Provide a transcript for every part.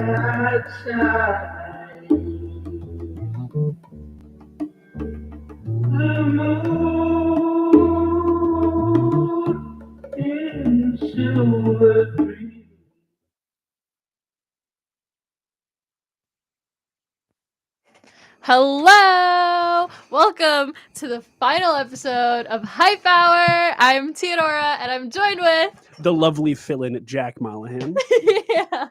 outside. The moon in silver dream. Hello! Welcome to the final episode of Hype Hour. I'm Teodora, and I'm joined with The lovely fill-in Jack Mollahan. yeah.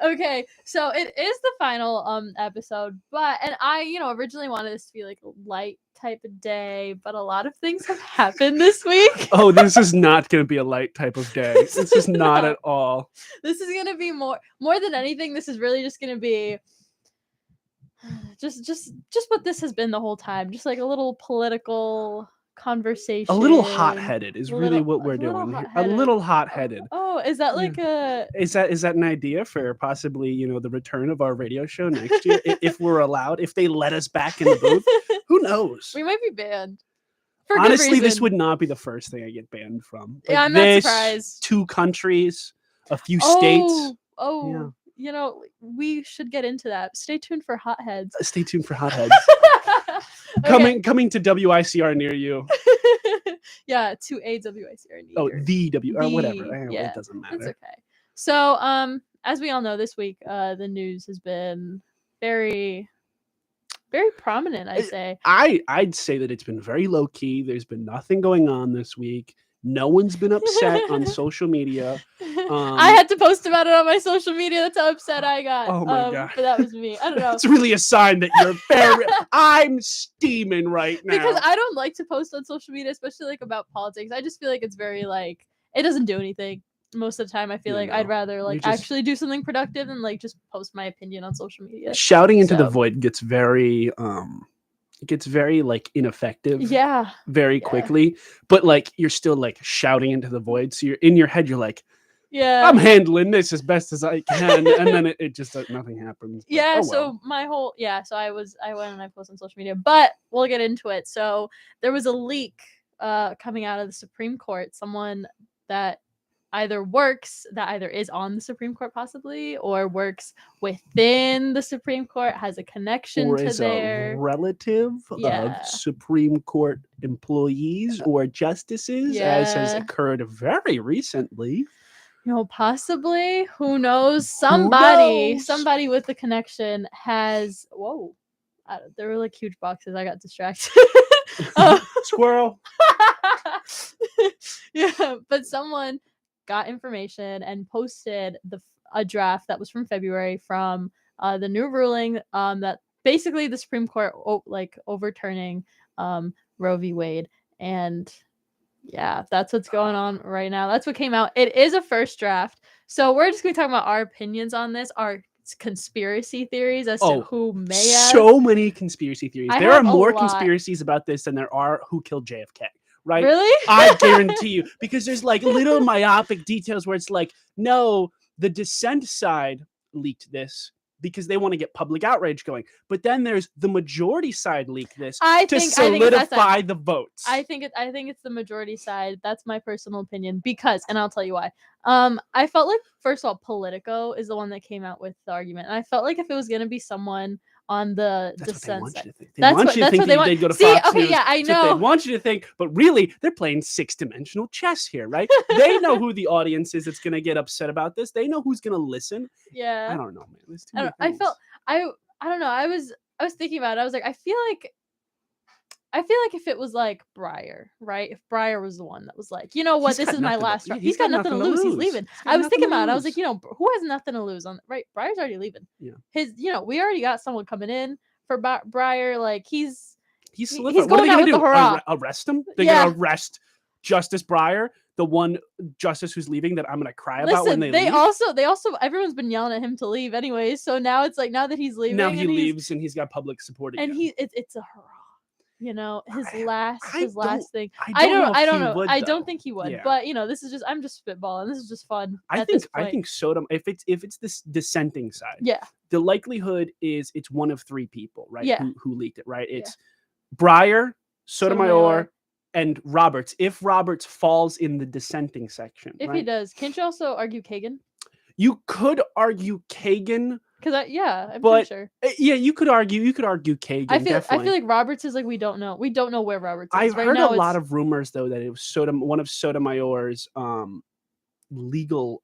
Okay, so it is the final episode, but I originally wanted this to be like a light type of day, but a lot of things have happened this week. Oh, this is not going to be a light type of day. This is not at all. This is gonna be more than anything. This is really just gonna be just what this has been the whole time. Just like a little political conversation. A little hot-headed is really Little- what we're a little doing here. A hot-headed. little hot-headed. Oh, is that like a Is that an idea for possibly, the return of our radio show next year? If we're allowed, if they let us back in the booth, who knows? we might be banned. For good Honestly, this reason. would not be the first thing I get banned from. Like Yeah, I'm not this, surprised. 2 countries, a few states. Oh, we should get into that. Stay tuned for Hotheads. Stay tuned for Hotheads. Okay. Coming to WICR near you. Yeah, to AWICR. Oh, the W or whatever. Yeah, It doesn't matter. it's okay. So, as we all know, this week, the news has been very, very prominent. I say. I'd say that it's been very low key. There's been nothing going on this week. No one's been upset on social media. I had to post about it on my social media. That's how upset I got. Oh my God. But that was me. I don't know. It's really a sign that you're very. I'm steaming right now. Because I don't like to post on social media, especially like about politics. I just feel like it's very like it doesn't do anything most of the time. I feel like I'd rather like actually do something productive than like just post my opinion on social media. Shouting into the void gets very like ineffective. Yeah. Very quickly, but like you're still like shouting into the void. So you're in your head. You're like, yeah, I'm handling this as best as I can, and then it just nothing happens. But, yeah. oh well. So my whole so I went and I posted on social media, but we'll get into it. So there was a leak coming out of the Supreme Court. Someone that either is on the Supreme Court possibly, or works within the Supreme Court, has a connection or to is their a relative of Supreme Court employees or justices, as has occurred very recently. Possibly. Who knows? Somebody with a connection has. Whoa, there were like huge boxes. I got distracted. Squirrel. Yeah, but someone got information and posted a draft that was from February from the new ruling that basically the Supreme Court overturning Roe v. Wade, and yeah, that's what's going on right now. That's what came out. It is a first draft, so we're just gonna be talking about our opinions on this, our conspiracy theories as to who may have. So many conspiracy theories. There are more conspiracies about this than there are who killed JFK. Right? Really? I guarantee you. Because there's like little myopic details where it's like, no, the dissent side leaked this because they want to get public outrage going. But then there's the majority side leaked this to solidify the votes. I think it's the majority side. That's my personal opinion because, and I'll tell you why. I felt like, first of all, Politico is the one that came out with the argument. And I felt like if it was going to be someone on the dissent side. They want you to think they'd go to Fox News. Yeah, I know. They want you to think, but really, they're playing 6-dimensional chess here, right? They know who the audience is that's going to get upset about this. They know who's going to listen. Yeah. I don't know, man. There's too many things. I don't know. I was thinking about it. I was like, I feel like if it was like Breyer, right? If Breyer was the one that was like, you know what, this is my last draft. He's got nothing to lose. He's leaving. I was thinking about it. I was like, who has nothing to lose on right? Breyer's already leaving. Yeah. We already got someone coming in for Breyer. Like he's going out with the hurrah. Arrest him? They're gonna arrest Justice Breyer, the one justice who's leaving that I'm gonna cry about when they leave. They also everyone's been yelling at him to leave anyway. So now it's like now that he's leaving, now he leaves and he's got public support again. And it's a hurrah. His last thing. I don't know. I don't think he would. Yeah. But this is I'm just spitballing. This is just fun. I think Sotomayor. If it's this dissenting side, the likelihood is it's one of 3 people, right? Yeah. Who leaked it, right? It's Breyer, Sotomayor, and Roberts. If Roberts falls in the dissenting section, if he does, can't you also argue Kagan? You could argue Kagan, Because I'm pretty but sure. yeah, you could argue Kagan, I definitely. feel like Roberts is like we don't know where Roberts I've is right heard a now. lot It's of rumors though that it was one of Sotomayor's legal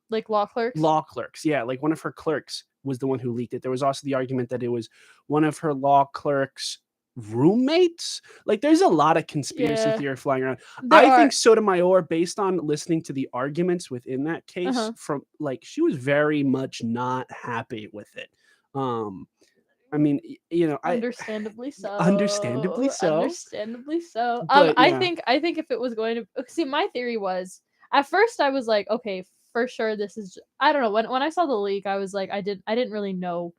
like law clerks. law clerks. Yeah, like one of her clerks was the one who leaked it. There was also the argument that it was one of her law clerks' roommates. Like there's a lot of conspiracy Yeah, theory flying around. there I think are. Sotomayor, based on listening to the arguments within that case, Uh-huh. from like she was very much not happy with it. I mean, I Understandably understandably so. so, Understandably so. but I yeah, think if it was going to see, my theory was at first I was like, okay, for sure this is I don't know. When I saw the leak, I was like, I didn't really know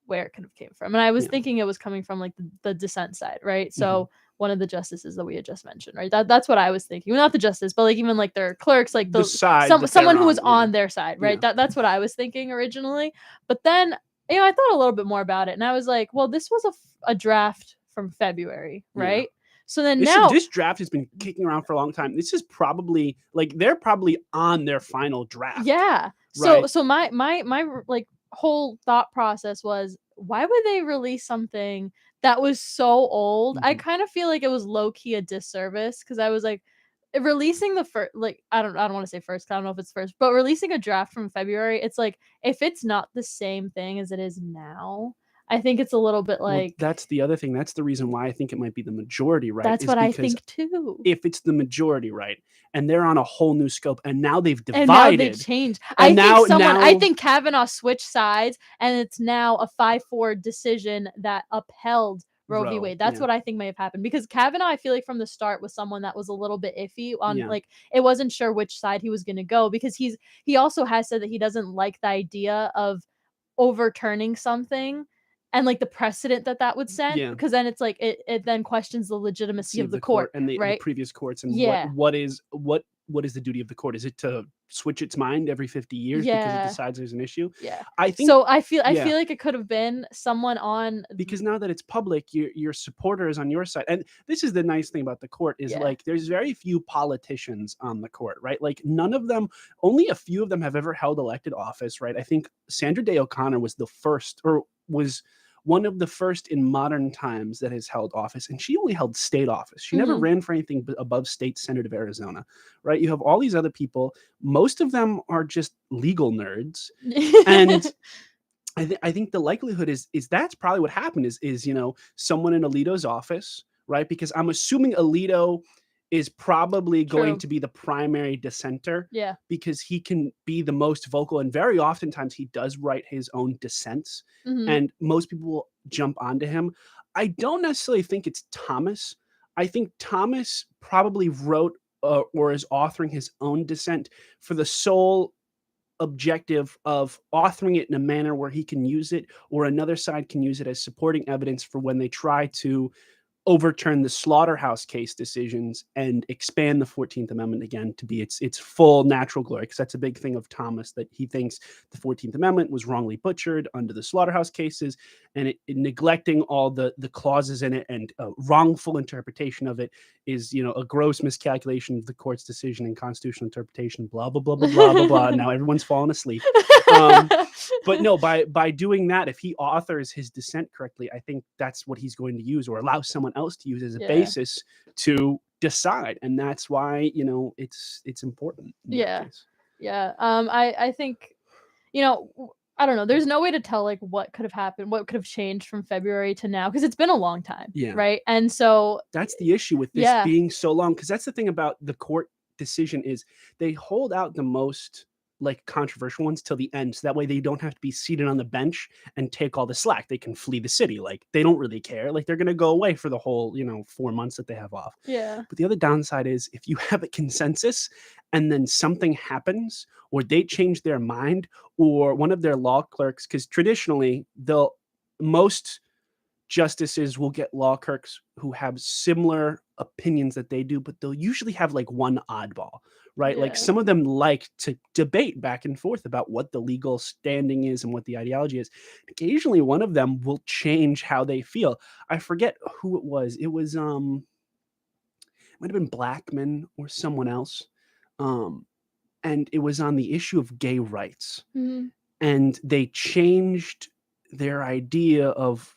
where it could have came from. And I was yeah, thinking it was coming from like the dissent side, right? mhm. So one of the justices that we had just mentioned, right? That's what I was thinking. Well, not the justice, but like even like their clerks, like The side that someone they're who was on, yeah, on their side, right? yeah. That's what I was thinking originally. But then I thought a little bit more about it, and I was like, well, this was a draft from February, Yeah. right? So then This now, this draft has been kicking around for a long time. This is probably like they're probably on their final draft, yeah. right? So my like whole thought process was, why would they release something that was so old? I Mhm. kind of feel like it was low key a disservice because I was like, releasing the first, like I don't want to say first, 'cause I don't know if it's first, but releasing a draft from February, it's like if it's not the same thing as it is now, I think it's a little bit Well, like that's the other thing. That's the reason why I think it might be the majority, right? that's Is what I because think too. if it's the majority, right, and they're on a whole new scope, and now they've And now they've divided, changed. and I now think Kavanaugh switched sides, and it's now a 5-4 decision that upheld Roe v. Roe, Wade. That's yeah, what I think may have happened because Kavanaugh, I feel like from the start was someone that was a little bit iffy on yeah, like it wasn't sure which side he was going to go because he also has said that he doesn't like the idea of overturning something and like the precedent that would set yeah. because then it's like it then questions the legitimacy See of of the the court court, and the right? previous courts, and Yeah. what is the duty of the court? Is it to switch its mind every 50 years because it Yeah. decides there's an issue? Yeah. I think, So I yeah. feel like it could have been someone on Because now that it's public, your supporter is on your side. And this is the nice thing about the court is yeah. like there's very few politicians on the court, right? Like none of them, only a few of them have ever held elected office, right? I think Sandra Day O'Connor was the first or was one of the first in modern times that has held office, and she only held state office. She never Mhm. ran for anything above state senate of Arizona, right? You have all these other people. Most of them are just legal nerds, and I think the likelihood is that's probably what happened is someone in Alito's office, right? Because I'm assuming Alito is probably going True. to be the primary dissenter Yeah. because he can be the most vocal, and very oftentimes he does write his own dissents, Mhm. and most people will jump onto him. I don't necessarily think it's Thomas. I think Thomas probably wrote or is authoring his own dissent for the sole objective of authoring it in a manner where he can use it or another side can use it as supporting evidence for when they try to overturn the slaughterhouse case decisions and expand the 14th Amendment again to be its full natural glory. Because that's a big thing of Thomas, that he thinks the 14th Amendment was wrongly butchered under the slaughterhouse cases, and it neglecting all the clauses in it and wrongful interpretation of it is a gross miscalculation of the court's decision and constitutional interpretation. Blah blah blah blah blah blah blah. Now everyone's falling asleep. Um, but no, by doing that, if he authors his dissent correctly, I think that's what he's going to use or allow someone else to use as a Yeah. basis to decide, and that's why it's important in that Yeah. case. Yeah. I think I don't know. There's no way to tell like what could have happened, what could have changed from February to now because it's been a long time, Yeah, right? And so that's the issue with this yeah. being so long, because that's the thing about the court decision is they hold out the most like controversial ones till the end, so that way they don't have to be seated on the bench and take all the slack. They can flee the city. Like they don't really care. Like they're going to go away for the whole 4 months that they have off. Yeah. But the other downside is if you have a consensus and then something happens or they change their mind or one of their law clerks, because traditionally most justices will get law clerks who have similar opinions that they do, but they'll usually have like one oddball, right? Like Yeah. some of them like to debate back and forth about what the legal standing is and what the ideology is. Occasionally one of them will change how they feel. I forget who it was. It was it might have been Blackman or someone else. Um and it was on the issue of gay rights. Mhm. And they changed their idea of,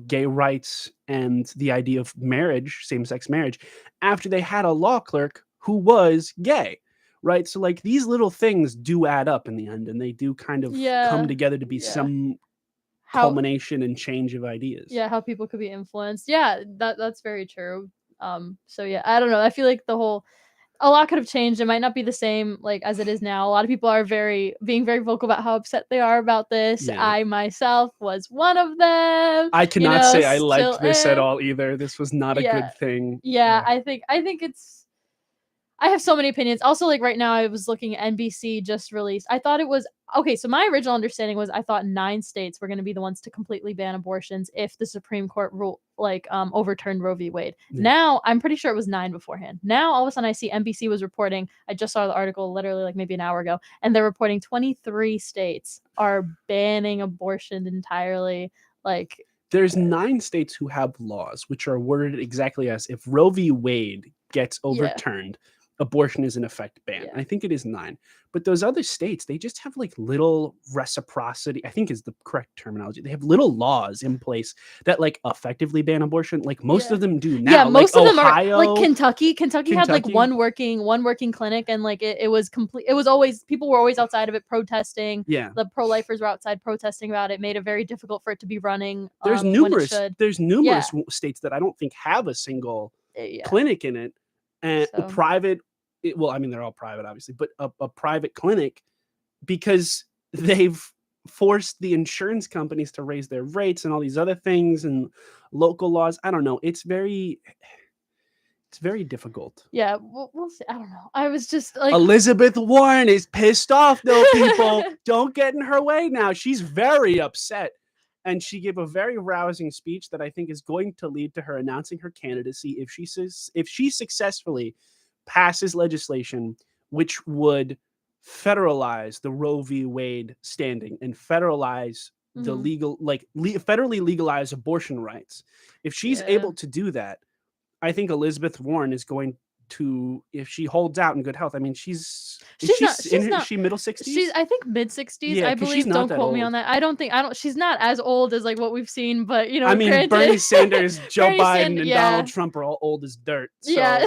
gay rights and the idea of marriage, same-sex marriage, after they had a law clerk who was gay, right? So, like, these little things do add up in the end, and they do kind of come Yeah. together to be Yeah. some How culmination and change of ideas. Yeah, how people could be influenced. Yeah, that's very true. So yeah, I don't know. I feel like a lot could have changed. It might not be the same like as it is now. A lot of people are being very vocal about how upset they are about this. Yeah. I myself was one of them. I cannot say I Still liked this at am. all either. This was not a Yeah. good thing. Yeah, Yeah. I think I have so many opinions. Also, like right now, I was looking at NBC just released. I thought it was okay. So my original understanding was I thought 9 states were going to be the ones to completely ban abortions if the Supreme Court rule overturned Roe v. Wade. Yeah. Now I'm pretty sure it was 9 beforehand. Now all of a sudden I see NBC was reporting. I just saw the article literally like maybe an hour ago, and they're reporting 23 states are banning abortion entirely. Like There's 9 states who have laws which are worded exactly as if Roe v. Wade gets Yeah. overturned, abortion is in effect banned. Yeah. I think it is 9. But those other states, they just have like little reciprocity, I think is the correct terminology. They have little laws in place that like effectively ban abortion. Like most Yeah. of them do now. Yeah, Like most of them are Ohio, like Kentucky. Kentucky had like Kentucky. one working clinic, and like it was complete. It was always people were always outside of it protesting. Yeah. The pro-lifers were outside protesting about it. Made it very difficult for it to be running. There's when it numerous should. states that I don't think have a single Yeah. clinic in it, and So- private. Well, I mean, they're all private, obviously, but a private clinic, because they've forced the insurance companies to raise their rates and all these other things and local laws. I don't know. It's very difficult. Yeah, we'll see. I don't know. I was just like Elizabeth Warren is pissed off, though, people. Don't get in her way now. She's very upset. And she gave a very rousing speech that I think is going to lead to her announcing her candidacy if she successfully passes legislation which would federalize the Roe v. Wade standing and federalize the Mhm. legal, federally legalize abortion rights. If she's Yeah. able to do that, I think Elizabeth Warren is going to, if she holds out in good health. I mean, is she middle 60s? She's I think mid 60s. Yeah, I 'cause believe. she's not Don't that quote me old. on that. I don't. She's not as old as like what we've seen, but I mean, granted, Bernie Sanders, Joe Bernie Biden, Sand- and yeah. Donald Trump are all old as dirt. So. Yeah.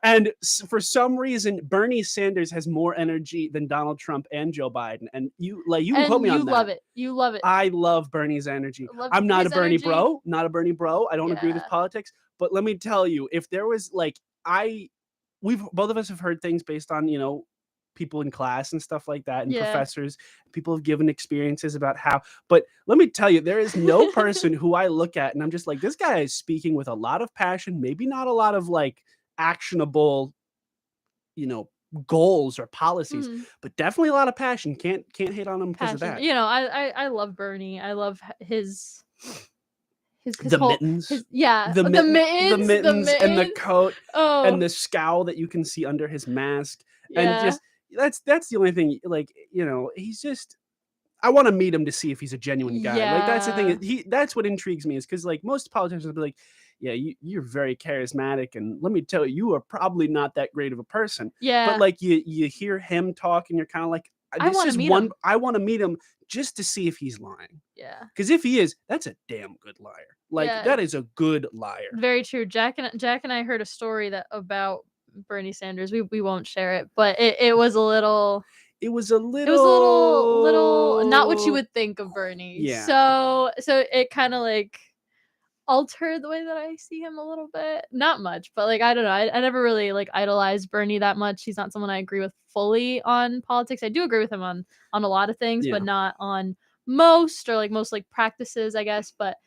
And for some reason, Bernie Sanders has more energy than Donald Trump and Joe Biden. And you can quote me on that. You love it. You love it. I love Bernie's energy. Love I'm not a his Bernie energy. bro. Not a Bernie bro. I don't agree with his Yeah. politics. But let me tell you, if there was both of us have heard things based on, people in class and stuff like that, and Yeah. professors. People have given experiences about how. But let me tell you, there is no person who I look at and I'm just like, this guy is speaking with a lot of passion, maybe not a lot of like actionable, goals or policies, Mhm. but definitely a lot of passion. Can't hate on him because of Passion. that. I love Bernie. I love his The whole, mittens. the mittens and the coat Oh, and the scowl that you can see under his mask. And yeah. just that's the only thing, he's just, I want to meet him to see if he's a genuine guy. Like that's the Yeah. thing. That's what intrigues me, is because like most politicians will be like, yeah, you're very charismatic, and let me tell you, you are probably not that great of a person. Yeah. But like you hear him talk, and you're kind of like, I this wanna is meet one. him. I want to meet him just to see if he's lying. Yeah. Because if he is, that's a damn good liar. Like Yeah. that is a good liar. Very true. Jack and I heard a story about Bernie Sanders. We won't share it, but it was a little. It was a little. It was a little not what you would think of Bernie. Yeah. So it kind of like altered the way that I see him a little bit. Not much, but like I don't know. I never really like idolized Bernie that much. He's not someone I agree with fully on politics. I do agree with him on a lot of things, Yeah. but not on most practices, I guess. But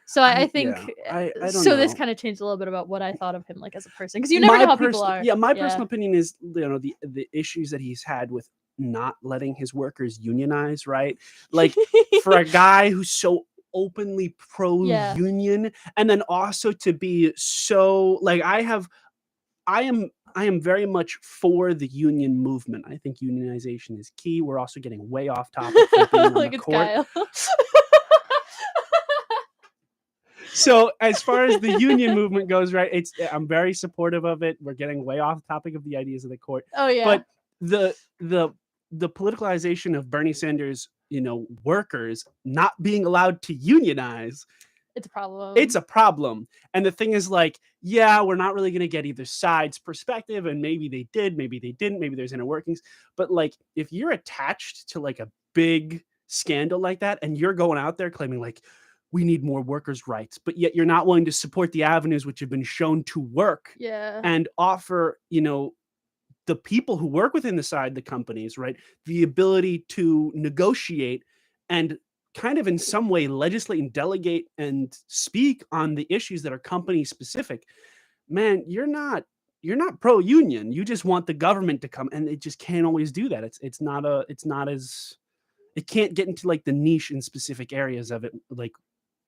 so I think I don't so. know. This kind of changed a little bit about what I thought of him like as a person, because you never know how people are. Yeah, my personal opinion is, the issues that he's had with not letting his workers unionize, right? Like for a guy who's so openly pro-union, and then also to be so like, I am very much for the union movement. I think unionization is key. We're also getting way off topic from being on Like the it's court. Kyle. So as far as the union movement goes, right, I'm very supportive of it. We're getting way off topic of the ideas of the court. Oh yeah. But the the the politicalization of Bernie Sanders, workers not being allowed to unionize, It's a it's problem. a problem. And the thing is, like, yeah, we're not really going to get either side's perspective, and maybe they did, maybe they didn't, maybe there's inner workings. But like, if you're attached to like a big scandal like that, and you're going out there claiming like we need more workers' rights, but yet you're not willing to support the avenues which have been shown to work Yeah. and offer, the people who work within the companies, right, the ability to negotiate and kind of in some way legislate and delegate and speak on the issues that are company specific. Man, you're not pro union. You just want the government to come, and it just can't always do that. It's not as it can't get into like the niche and specific areas of it, like,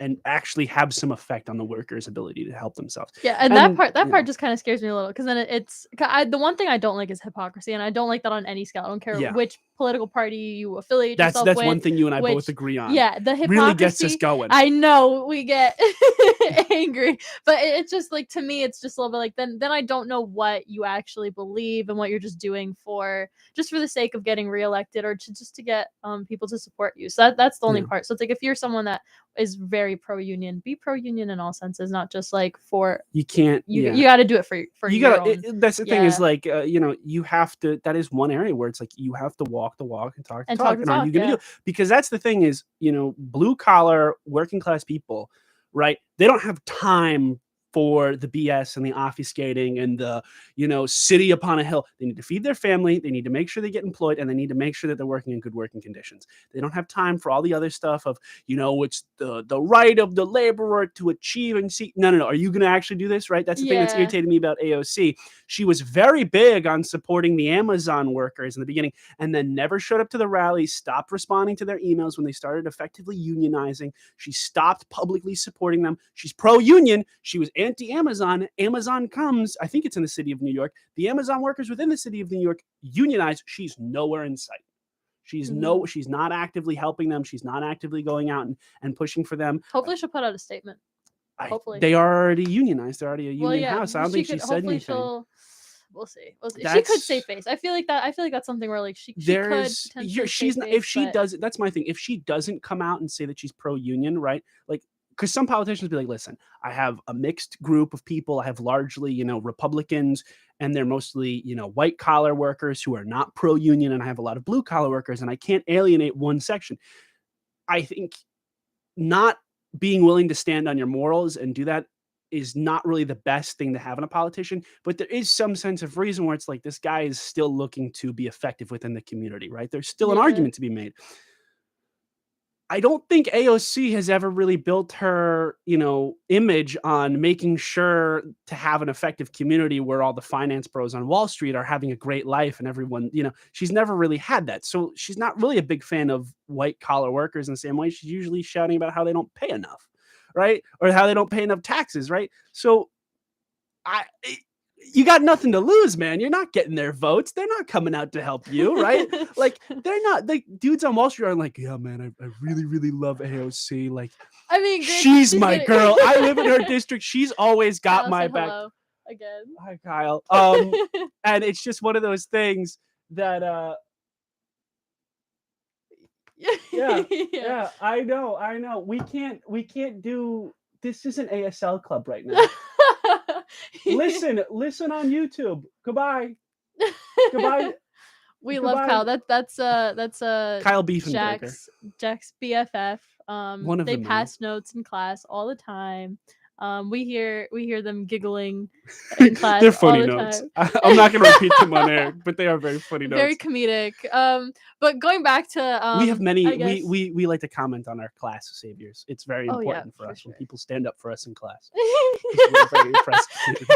and actually have some effect on the workers' ability to help themselves. Yeah, and And that part just kind of scares me a little because then the one thing I don't like is hypocrisy, and I don't like that on any scale. I don't care yeah, which political party you affiliate that's yourself that's with. one thing you and I both Which, agree on. yeah, the Really gets us hypocrisy. going. I know we get angry, but it's just like, to me, it's just a little bit like, then I don't know what you actually believe and what you're just doing just for the sake of getting reelected or to get people to support you. So that's the only Yeah. part. So it's like, if you're someone that is very pro union, be pro union in all senses, not just like for You can't. you. Yeah. You got to do it for You your gotta. own. That's the thing is Yeah, like, you have to. That is one area where it's like you have to walk the walk and talk the and talk talk. the And are talk. you going to do Yeah, it? Because that's the thing is, blue collar working class people, right? They don't have time for the BS and the obfuscating and the, city upon a hill. They need to feed their family. They need to make sure they get employed, and they need to make sure that they're working in good working conditions. They don't have time for all the other stuff of, it's the right of the laborer to achieve and see. No, no, no. Are you going to actually do this? Right? That's the thing that's yeah, irritating me about AOC. She was very big on supporting the Amazon workers in the beginning, and then never showed up to the rallies, stopped responding to their emails when they started effectively unionizing. She stopped publicly supporting them. She's pro-union. She was anti-Amazon. Amazon comes, I think it's in the city of New York. The Amazon workers within the city of New York unionize. She's nowhere in sight. hmm She's not actively helping them. She's not actively going out and pushing for them. Hopefully, she'll put out a statement. Hopefully. They are already unionized. They're already a Well, union yeah, house. I don't she think could. she said Hopefully, anything. she'll. We'll see. We'll see. She could save That's face. I feel like that's something where like she could there's potentially she's save not, if face, she but does it, that's my thing. If she doesn't come out and say that she's pro union, right? Like, because some politicians be like, listen, I have a mixed group of people. I have largely, Republicans, and they're mostly, white collar workers who are not pro union, and I have a lot of blue collar workers, and I can't alienate one section. I think not being willing to stand on your morals and do that is not really the best thing to have in a politician, but there is some sense of reason where it's like this guy is still looking to be effective within the community, right? There's still an yeah, argument to be made. I don't think AOC has ever really built her, image on making sure to have an effective community where all the finance bros on Wall Street are having a great life and everyone, she's never really had that. So she's not really a big fan of white collar workers in the same way. She's usually shouting about how they don't pay enough, right? Or how they don't pay enough taxes, right? So I you got nothing to lose, man. You're not getting their votes. They're not coming out to help you, right? Like, they're not like dudes on Wall Street are like, yeah, man, I really, really love AOC. Like, I mean, granted, she's my getting. girl. I live in her district. She's always got Kyle my said back. hello again. Hi, Kyle. And it's just one of those things that yeah, Yeah. yeah, I know. We can't do this isn't ASL club right now. Listen on YouTube. Goodbye. Goodbye. We love Goodbye. Kyle. That's Kyle Beefenberger. Jack's BFF. One of They the many. pass notes in class all the time. We hear them giggling in class They're all funny the notes. time. I'm not going to repeat them on air, but they are very funny Very notes. comedic. But going back to We have many. I guess. We like to comment on our class saviors. It's very Oh, yeah, important for for us when sure. people stand up for us in class. 'Cause we're a very impressive community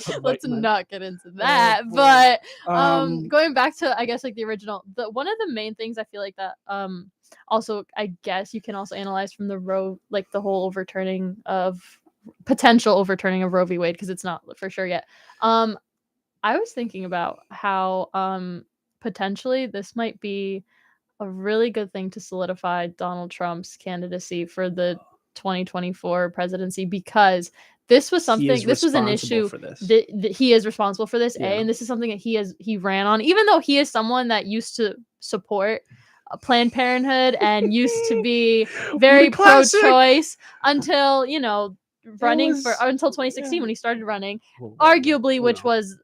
of white Let's men. not get into that. boy. But Um, going back to, I guess, like the original, one of the main things I feel like that also, I guess you can also analyze from the the whole potential overturning of Roe v. Wade, because it's not for sure yet. I was thinking about how potentially this might be a really good thing to solidify Donald Trump's candidacy for the 2024 presidency, because this was he something. is This was an responsible issue for this. that he is responsible for this. Yeah. And this is something that he ran on, even though he is someone that used to support Planned Parenthood and used to be very The classic. pro-choice until running was- until 2016 yeah. when he started running, Whoa, arguably, which no. was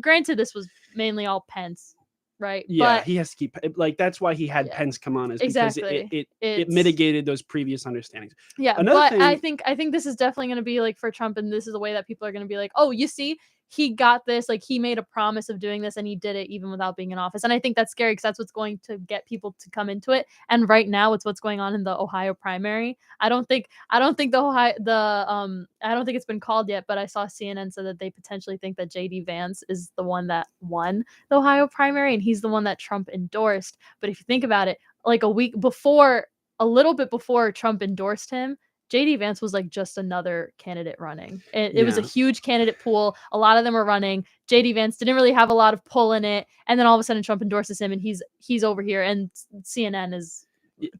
granted this was mainly all Pence, right? Yeah, But he has to keep that's why he had Yeah, Pence come on, is exactly. because it It's- mitigated those previous understandings. Yeah, Another but I thing- think this is definitely going to be like for Trump, and this is the way that people are going to be like, oh, you see, he got this, like he made a promise of doing this, and he did it even without being in office. And I think that's scary because that's what's going to get people to come into it. And right now, it's what's going on in the Ohio primary. I don't think I don't think it's been called yet, but I saw CNN said that they potentially think that JD Vance is the one that won the Ohio primary, and he's the one that Trump endorsed. But if you think about it, like a little bit before Trump endorsed him, JD Vance was like just another candidate running. It was a huge candidate pool. A lot of them were running. JD Vance didn't really have a lot of pull in it. And then all of a sudden Trump endorses him and he's over here, and CNN is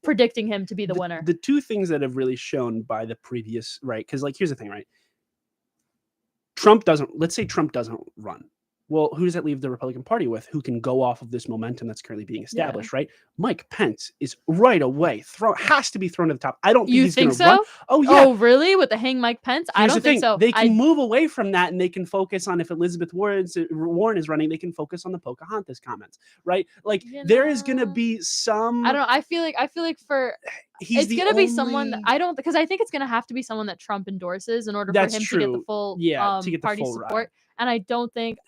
predicting him to be the winner. The two things that have really shown by the previous, right? Because like, here's the thing, right? Let's say Trump doesn't run. Well, who does that leave the Republican Party with, who can go off of this momentum that's currently being established, right? Mike Pence is right away has to be thrown to the top. I don't think You he's think going to run. Oh yeah. Oh really? With the hang Mike Pence? I don't think so. They can move away from that, and they can focus on, if Elizabeth Warren is running, they can focus on the Pocahontas comments, right? Like there is going to be some. I don't know. I feel like it's going to be someone that because I think it's going to have to be someone that Trump endorses in order for him to get the full to get the party full support. ride. And I don't think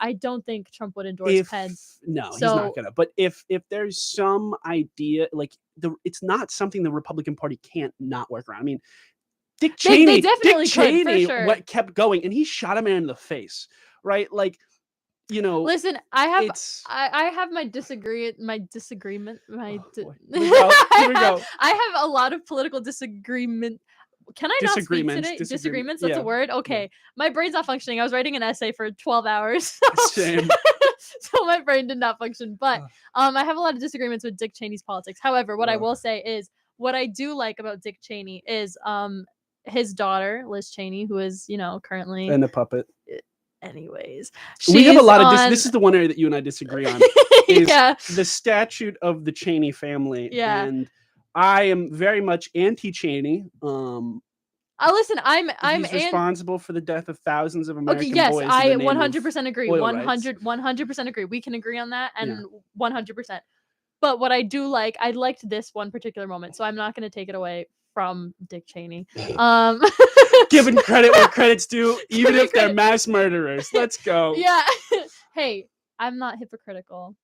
Trump would endorse Pence. No, he's not gonna. But if there's some idea, like it's not something the Republican Party can't not work around. I mean, Dick Cheney, they definitely Dick Cheney sure. kept going, and he shot a man in the face, right? Like, Listen, I have my disagreement. Here we go. I have a lot of political disagreement. Can I not speak today? Disagreements? That's a word? Okay. Yeah. My brain's not functioning. I was writing an essay for 12 hours. Same. So my brain did not function. But I have a lot of disagreements with Dick Cheney's politics. However, what I will say is what I do like about Dick Cheney is his daughter, Liz Cheney, who is, currently... And a puppet. Anyways. We have a lot of... This is the one area that you and I disagree on. Is the statute of the Cheney family. Yeah. And I am very much anti-Cheney. Listen, he's responsible for the death of thousands of American boys. Yes, I 100% agree. 100% agree. We can agree on that, and 100%. But what I do like, I liked this one particular moment, so I'm not going to take it away from Dick Cheney. Giving credit where credit's due, even if they're mass murderers. Let's go. Yeah. Hey, I'm not hypocritical.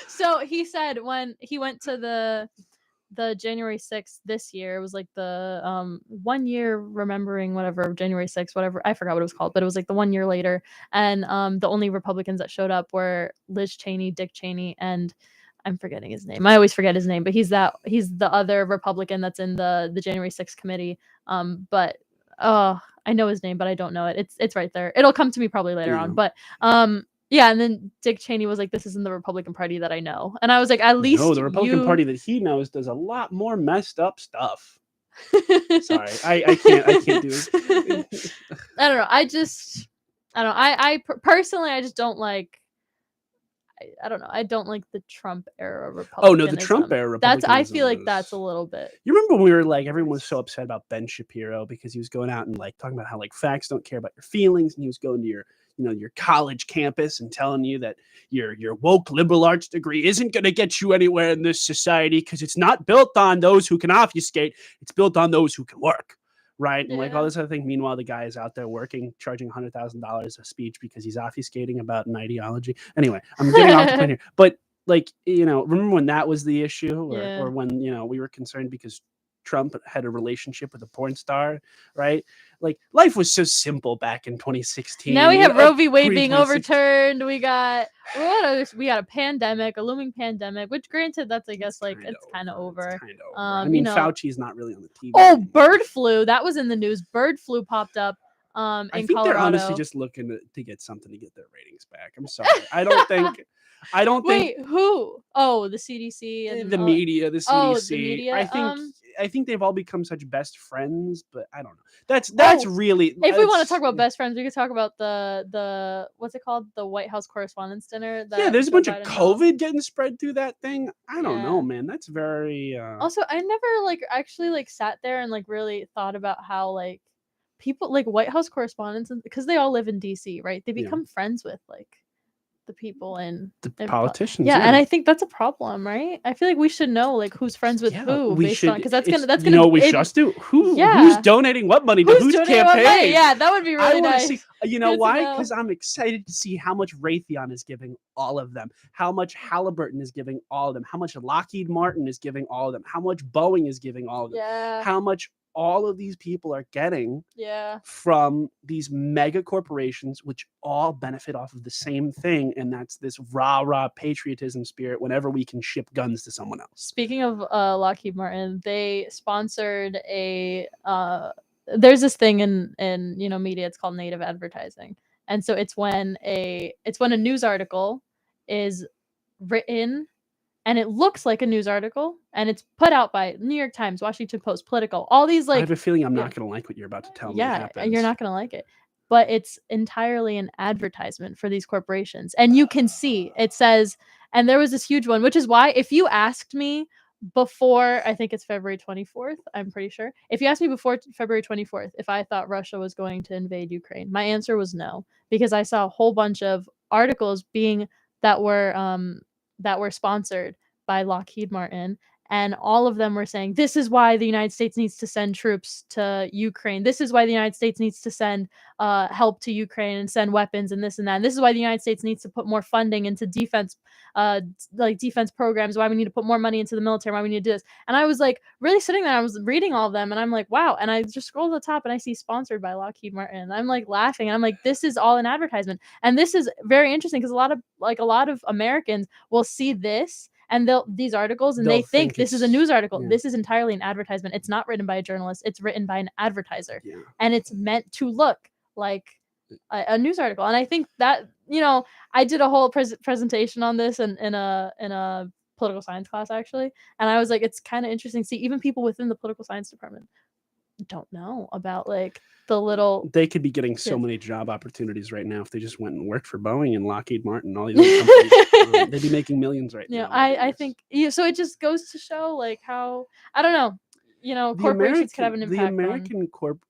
So he said when he went to the January 6th this year, it was like the 1 year remembering whatever January 6th, whatever, I forgot what it was called, but it was like the 1 year later, and the only Republicans that showed up were Liz Cheney, Dick Cheney, and I'm forgetting his name. I always forget his name, but he's the other Republican that's in the January 6th committee. But I know his name, but I don't know it. It's right there. It'll come to me probably later on. But yeah, and then Dick Cheney was like, "This isn't the Republican Party that I know," and I was like, "At least the Republican Party that he knows does a lot more messed up stuff." Sorry, I can't do it. I don't know. I don't know. I personally, I just don't like. I don't know. I don't like the Trump era Republicanism. Oh no, the Trump era Republicanism. I feel like that's a little bit. You remember when we were like, everyone was so upset about Ben Shapiro because he was going out and like talking about how like facts don't care about your feelings, and he was going to your college campus and telling you that your woke liberal arts degree isn't going to get you anywhere in this society because it's not built on those who can obfuscate. It's built on those who can work. Right. And like all this other thing. Meanwhile, the guy is out there working, charging $100,000 a speech because he's obfuscating about an ideology. Anyway, I'm getting off the point here. But like, remember when that was the issue or when, we were concerned because Trump had a relationship with a porn star, right? Like life was so simple back in 2016. Now we have Roe v. Wade being overturned. We got a pandemic, a looming pandemic, which granted that's it's kind of over. I mean, Fauci's not really on the TV. Oh, bird flu. That was in the news. Bird flu popped up I in think they're honestly Colorado. just looking to get something to get their ratings back. I'm sorry. I don't think Wait, who? Oh, the CDC and the media, the oh, the CDC. media. I think they've all become such best friends, but I don't know. That's Oh, really if we want to talk it's about best friends, we could talk about the what's it called? The White House Correspondents' Dinner yeah. that There's a Joe bunch of Biden held. COVID getting spread through that thing. I don't know, Yeah. man. That's very. Also, I never like actually like sat there and like really thought about how like people like White House correspondents because they all live in DC, right? They Yeah. become friends with like the people The in politicians, yeah, and yeah. I think that's a problem, right? I feel like we should know like who's friends with Yeah, who we based on should. because It's that's you gonna know what we should it, just do. Who's yeah. donating what money to Who's whose donating what money? campaign? Yeah, that would be I really want to nice. see. You know Good to why? know. Because I'm excited to see how much Raytheon is giving all of them, how much Halliburton is giving all of them, how much Lockheed Martin is giving all of them, how much Boeing is giving all of them, Yeah, how much all of these people are getting yeah. from these mega corporations, which all benefit off of the same thing, and that's this rah patriotism spirit. Whenever we can ship guns to someone else, Speaking of Lockheed Martin, they sponsored a there's this thing in media, it's called native advertising. And so it's when a news article is written and it looks like a news article and it's put out by New York Times, Washington Post, Politico, all these I have like a feeling I'm yeah, not going to like what you're about to tell me yeah, happens. you're not going to like it. But it's entirely an advertisement for these corporations. And you can see it says, and there was this huge one, which is why if you asked me before, I think it's February 24th, I'm pretty sure. If you asked me before February 24th if I thought Russia was going to invade Ukraine, my answer was no, because I saw a whole bunch of articles being that were sponsored by Lockheed Martin, and all of them were saying this is why the United States needs to send troops to Ukraine. This is why the United States needs to send help to Ukraine and send weapons and this and that. And this is why the United States needs to put more funding into defense, like defense programs. Why we need to put more money into the military. Why we need to do this. And I was like really sitting there. I was reading all of them, and I'm like, wow. And I just scroll to the top, and I see sponsored by Lockheed Martin. And I'm like laughing, and I'm like, this is all an advertisement. And this is very interesting because a lot of Americans will see this and these articles and They'll they think this is a news article. yeah. This is entirely an advertisement. It's not written by a journalist. It's written by an advertiser. Yeah. And it's meant to look like a news article. And I think that, I did a whole presentation on this in a political science class actually. And I was like, it's kind of interesting to see even people within the political science department don't know about like the little They could be getting so kids. many job opportunities right now if they just went and worked for Boeing and Lockheed Martin and all these other companies. They'd be making millions right now. I think so it just goes to show like how I don't know, corporations could have an the impact on American corp.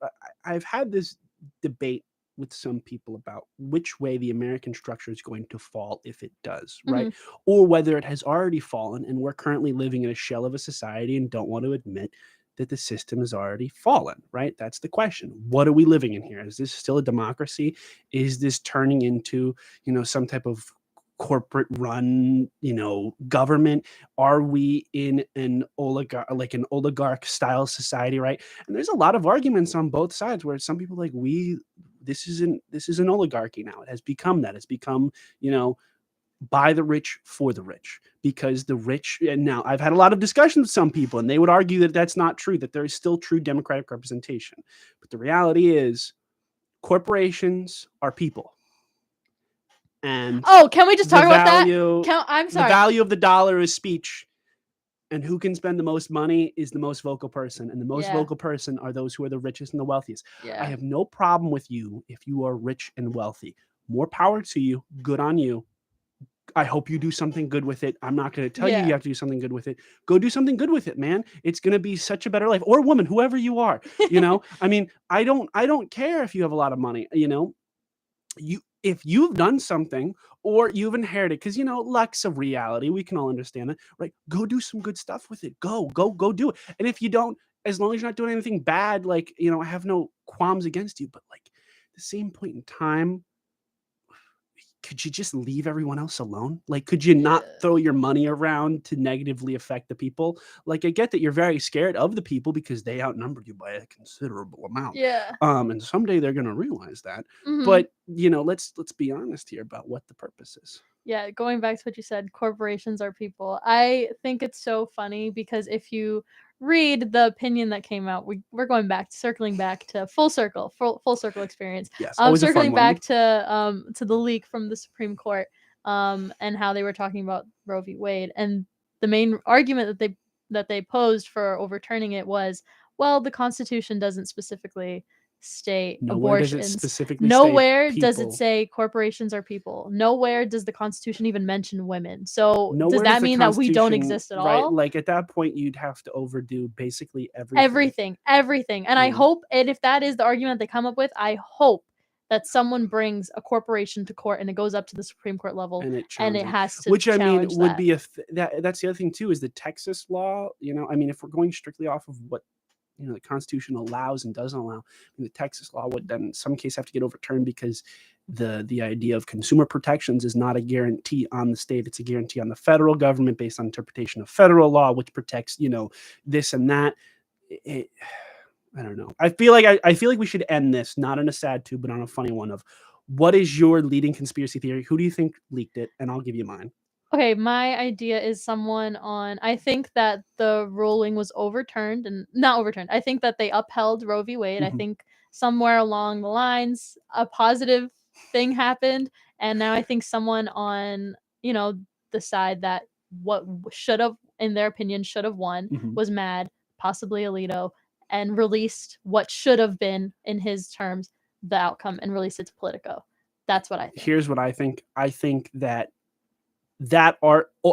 I've had this debate with some people about which way the American structure is going to fall if it does, right? Or whether it has already fallen and we're currently living in a shell of a society and don't want to admit that the system has already fallen, right? That's the question. What are we living in here? Is this still a democracy? Is this turning into, some type of corporate run, government? Are we in an oligarch style society, right? And there's a lot of arguments on both sides where some people are like this is an oligarchy now. It has become that. It's become, by the rich for the rich, because the rich. And now I've had a lot of discussions with some people and they would argue that that's not true, that there is still true democratic representation. But the reality is corporations are people. And can we just talk about that? I'm sorry. The value of the dollar is speech. And who can spend the most money is the most vocal person. And the most vocal person are those who are the richest and the wealthiest. Yeah. I have no problem with you if you are rich and wealthy. More power to you. Good on you. I hope you do something good with it. I'm not going to tell you have to do something good with it. Go do something good with it, man. It's going to be such a better life. Or woman, whoever you are. I mean, I don't care if you have a lot of money. If you've done something or you've inherited, because luck's a reality, we can all understand that, right? Go do some good stuff with it. Go do it. And if you don't, as long as you're not doing anything bad, like I have no qualms against you. But like at the same point in time, could you just leave everyone else alone? Like, could you not throw your money around to negatively affect the people? Like, I get that you're very scared of the people because they outnumber you by a considerable amount. Yeah. And someday they're going to realize that. Mhm. But, let's be honest here about what the purpose is. Yeah, going back to what you said, corporations are people. I think it's so funny because if you read the opinion that came out. We're going back, circling back to full circle experience. Yes, always a fun Circling one. back to the leak from the Supreme Court, and how they were talking about Roe v. Wade, and the main argument that they posed for overturning it was, well, the Constitution doesn't specifically state Nowhere does it abortions. specifically Nowhere state does it people. say corporations are people. Nowhere does the Constitution even mention women. So Nowhere does does that the mean that we don't Constitution- exist at right? all? Like at that point, you'd have to overdo basically everything. Everything. And I Mm. hope, and if that is the argument they come up with, I hope that someone brings a corporation to court and it goes up to the Supreme Court level And it and it challenges. has to Which I mean challenge would that. be that's the other thing too, is the Texas law. You know, I mean, if we're going strictly off of what the Constitution allows and doesn't allow, the Texas law would then in some case have to get overturned, because the idea of consumer protections is not a guarantee on the state; it's a guarantee on the federal government based on interpretation of federal law, which protects this and that. I don't know. I feel like we should end this not on a sad tune, but on a funny one. Of what is your leading conspiracy theory? Who do you think leaked it? And I'll give you mine. Okay, my idea is I think that the ruling was overturned and not overturned. I think that they upheld Roe v. Wade. I Mhm. think somewhere along the lines, a positive thing happened. And now I think someone on, the side that what should have, in their opinion, should have won Mhm. was mad, possibly Alito, and released what should have been, in his terms, the outcome, and released it to Politico. That's what I think. Here's what I think. I think that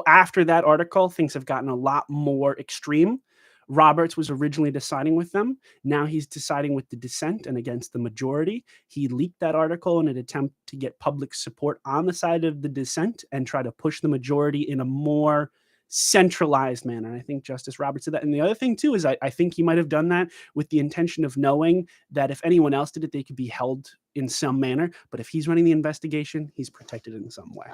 after that article, things have gotten a lot more extreme. Roberts was originally deciding with them. Now he's deciding with the dissent and against the majority. He leaked that article in an attempt to get public support on the side of the dissent and try to push the majority in a more centralized manner. And I think Justice Roberts did that. And the other thing too is I think he might have done that with the intention of knowing that if anyone else did it, they could be held in some manner. But if he's running the investigation, he's protected in some way. See,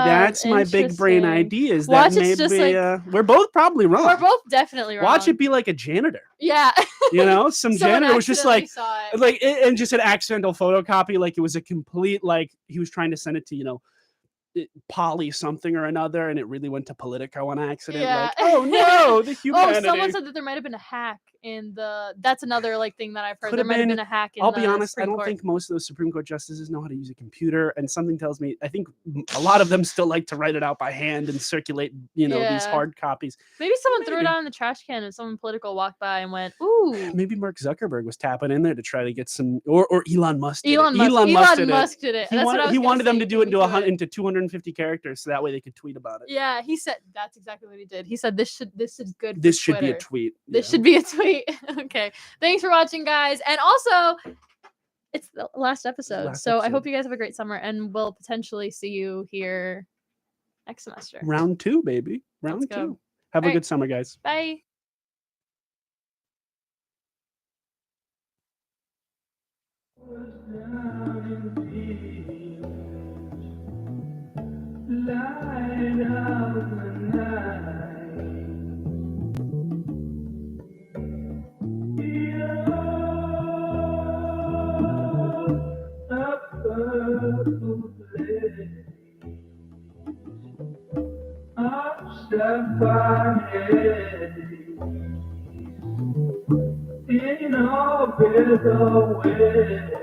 that's my big brain interesting. idea. Is Watch that it's just maybe like- we're both probably wrong. We're both definitely wrong. Watch it be like a janitor. Yeah. Some Someone janitor was just accidentally saw it. and just an accidental photocopy, like it was a complete, like he was trying to send it to Polly something or another, and it really went to Politico on accident. Yeah. Like, oh no, the humanity. Someone said that there might have been a hack in the. That's another thing that I've heard. Could There have might have been. been a hack in I'll the be honest, I Supreme don't Court. think most of those Supreme Court justices know how to use a computer, and something tells me I think a lot of them still like to write it out by hand and circulate, these Yeah. hard copies. Maybe someone threw it Maybe. out in the trash can and someone political walked by and went, "Ooh." Maybe Mark Zuckerberg was tapping in there to try to get some, or Elon Musk. Did it. Elon Musk did it. He That's what I was gonna wanted them say, to do it beat me to it. into 250 characters, so that way they could tweet about it. Yeah, he said that's exactly what he did. He said this is good. This for should be a Twitter. tweet. This should be a tweet. Okay. Thanks for watching, guys. And also, it's the last episode. Last so I episode. hope you guys have a great summer, and we'll potentially see you here next semester. Round 2, baby. Round Let's go. 2. Have a All right. good summer, guys. Bye. Light of the night. A purple blaze of sapphire in a bitter way.